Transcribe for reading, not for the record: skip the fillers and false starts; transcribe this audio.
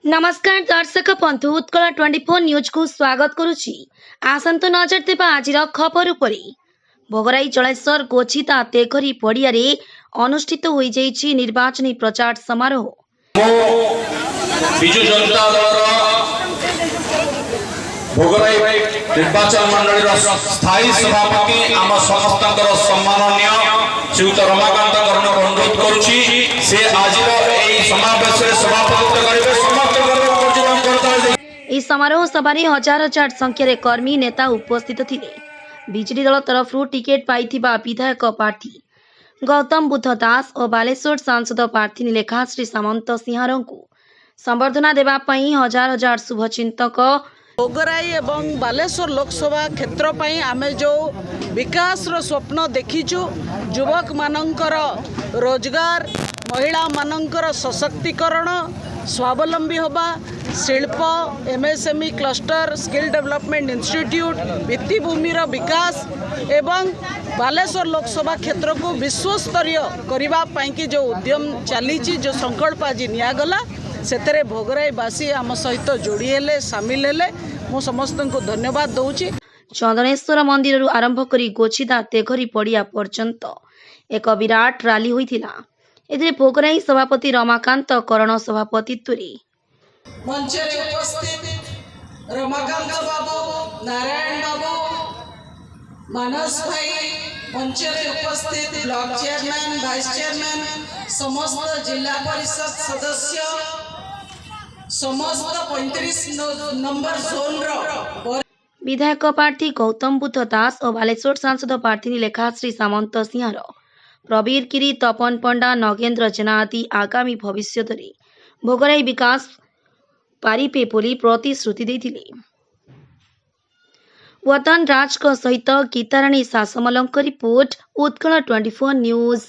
नमस्कार दर्शक बंधु उत्कल 24 न्यूज को स्वागत करुछि। आसंतु नजर देबा आजिर खबर उपरि। भोगराई जलेश्वर गोचिता तेघरी पड़ियारे अनुष्ठित होई जाइछि निर्वाचनी प्रचार समारोह। बिजु जनता दल भोगराई निर्वाचन मंडली स्थायी सभापति आम समस्तंकर सम्माननीय श्रीयुत रमाकांत कर्ण को अनुरोध करुछि से आजिर एई समावेश रे सभापतित्व करिवे। समस्त गर्व अर्जुन करता इस समारोह सभारे हजार हजार संख्यार कर्मी नेता उपस्थित थिले। बीजेडी दल तरफ टिकेट पाइथिबा विधायक प्रार्थी गौतम बुद्ध दास और बालेश्वर सांसद प्रार्थी नीलेखाश्री सामंत सिंहारंकु संबर्धना देबा पई हजार हजार शुभचिंतक भोगराई एवं बालेश्वर लोकसभा क्षेत्र पई आमे जो विकास रो स्वप्न देखिचु, युवक मानकर रोजगार, महिला मानकर सशक्तिकरण, स्वावलंबी होबा, शिल्प, MSME cluster, skill development institute, भित्तिभूमि विकास एवं बालेश्वर लोकसभा क्षेत्र को विश्वस्तरीय करबा पई कि जो उद्यम चली, जो संकल्प आज नियागला सेतरे भोगराईवासी आम सहित जोड़ी हेले, सामिल हेले। मु समस्त को धन्यवाद दउची। चंदनेश्वर मंदिर आरंभ करी गोचिदा तेघरी पड़िया पर्यंत एक विराट रैली होइथिला। एथिरे भोगराई सभापति रमाकांत कर्ण सभापतित्व मंच रे उपस्थित रमाकांत बाबू, नारायण बाबू, मानस भाई, मंच रे उपस्थित ब्लॉक चेयरमैन, वाइस चेयरमैन, समस्त जिला परिषद सदस्य, समस्त 35 नंबर जोन रो विधायक प्रार्थी गौतम बुद्ध दास और बालेश्वर सांसद प्रार्थी नीलेखाश्री सामंत सिंहार, प्रवीर गिरी, तपन पंडा, नगेन्द्र जेना आदि आगामी भविष्य में भोगराई विकास पारिपे बोली प्रतिश्रुति देथिले। वतन राज सहित गीताराणी सासमलंक रिपोर्ट उत्कल 24 न्यूज।